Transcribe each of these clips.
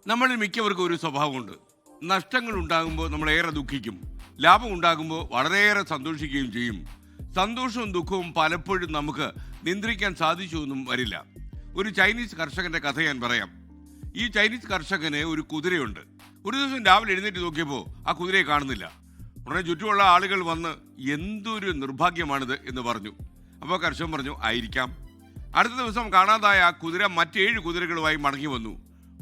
നമ്മളിൽ മിക്കവർക്കും ഒരു സ്വഭാവമുണ്ട്. നഷ്ടങ്ങൾ ഉണ്ടാകുമ്പോൾ നമ്മൾ ഏറെ ദുഃഖിക്കും, ലാഭം ഉണ്ടാകുമ്പോൾ വളരെയേറെ സന്തോഷിക്കുകയും ചെയ്യും. സന്തോഷവും ദുഃഖവും പലപ്പോഴും നമുക്ക് നിയന്ത്രിക്കാൻ സാധിച്ചുവെന്നും വരില്ല. ഒരു ചൈനീസ് കർഷകന്റെ കഥ ഞാൻ പറയാം. ഈ ചൈനീസ് കർഷകന് ഒരു കുതിരയുണ്ട്. ഒരു ദിവസം രാവിലെ എഴുന്നേറ്റ് നോക്കിയപ്പോൾ ആ കുതിരയെ കാണുന്നില്ല. ഉടനെ ചുറ്റുമുള്ള ആളുകൾ വന്ന് എന്തൊരു നിർഭാഗ്യമാണിത് എന്ന് പറഞ്ഞു. അപ്പോൾ കർഷകൻ പറഞ്ഞു, ആയിരിക്കാം. അടുത്ത ദിവസം കാണാതായ ആ കുതിര മറ്റേഴ് കുതിരകളുമായി മടങ്ങി വന്നു.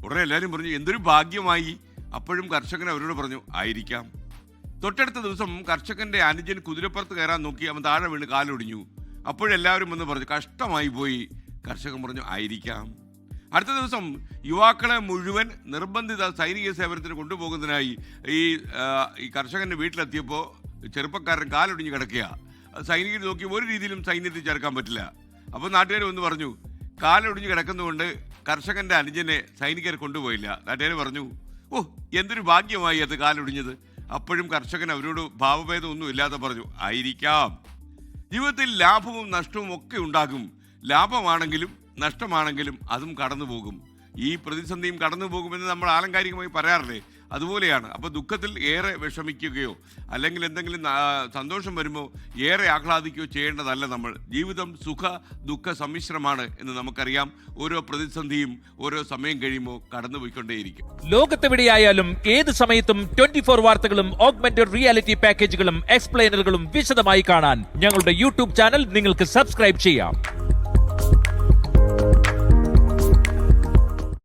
ഉടനെ എല്ലാവരും പറഞ്ഞു, എന്തൊരു ഭാഗ്യമായി. അപ്പോഴും കർഷകൻ അവരോട് പറഞ്ഞു, ആയിരിക്കാം. തൊട്ടടുത്ത ദിവസം കർഷകന്റെ അനുജൻ കുതിരപ്പുറത്ത് കയറാൻ നോക്കി. അവൻ താഴെ വീണ് കാലൊടിഞ്ഞു. അപ്പോഴെല്ലാവരും വന്ന് പറഞ്ഞു, കഷ്ടമായി പോയി. കർഷകൻ പറഞ്ഞു, ആയിരിക്കാം. അടുത്ത ദിവസം യുവാക്കളെ മുഴുവൻ നിർബന്ധിത സൈനിക സേവനത്തിന് കൊണ്ടുപോകുന്നതിനായി ഈ കർഷകന്റെ വീട്ടിലെത്തിയപ്പോൾ ചെറുപ്പക്കാരൻ കാലൊടിഞ്ഞ് കിടക്കുക. സൈനികർ നോക്കി ഒരു രീതിയിലും സൈന്യത്തിൽ ചേർക്കാൻ പറ്റില്ല. അപ്പോൾ നാട്ടുകാർ വന്ന് പറഞ്ഞു, കാലൊടിഞ്ഞ് കിടക്കുന്നതുകൊണ്ട് കർഷകന്റെ അനുജനെ സൈനികർ കൊണ്ടുപോയില്ല. നാട്ടുകാർ പറഞ്ഞു, ഓ എന്തൊരു ഭാഗ്യമായി അത് കാലൊടിഞ്ഞത്. അപ്പോഴും കർഷകൻ അവരോട് ഭാവഭേദമൊന്നും ഇല്ലാതെ പറഞ്ഞു, ആയിരിക്കാം. ജീവിതത്തിൽ ലാഭവും നഷ്ടവും ഒക്കെ ഉണ്ടാകും. ലാഭമാണെങ്കിലും നഷ്ടമാണെങ്കിലും അതും കടന്നു പോകും. ഈ പ്രതിസന്ധിയും കടന്നു പോകുമെന്ന് നമ്മൾ ആലങ്കാരികമായി പറയാറില്ലേ? അതുപോലെയാണ്. അപ്പോൾ ദുഃഖത്തിൽ ഏറെ വിഷമിക്കുകയോ അല്ലെങ്കിൽ എന്തെങ്കിലും സന്തോഷം വരുമ്പോൾ ഏറെ ആഹ്ലാദിക്കുകയോ ചെയ്യേണ്ടതല്ല നമ്മൾ. ജീവിതം സുഖ ദുഃഖ സമ്മിശ്രമാണ് എന്ന് നമുക്കറിയാം. ഓരോ പ്രതിസന്ധിയും ഓരോ സമയം കഴിയുമ്പോൾ കടന്നുപോയിക്കൊണ്ടേയിരിക്കും. ലോകത്തെവിടെയായാലും ഏത് സമയത്തും 24 വാർത്തകളും ഓഗ്മെന്റഡ് റിയാലിറ്റി പാക്കേജുകളും എക്സ്പ്ലെയിനറുകളും വിശദമായി കാണാൻ ഞങ്ങളുടെ യൂട്യൂബ് ചാനൽ നിങ്ങൾക്ക് സബ്സ്ക്രൈബ് ചെയ്യാം.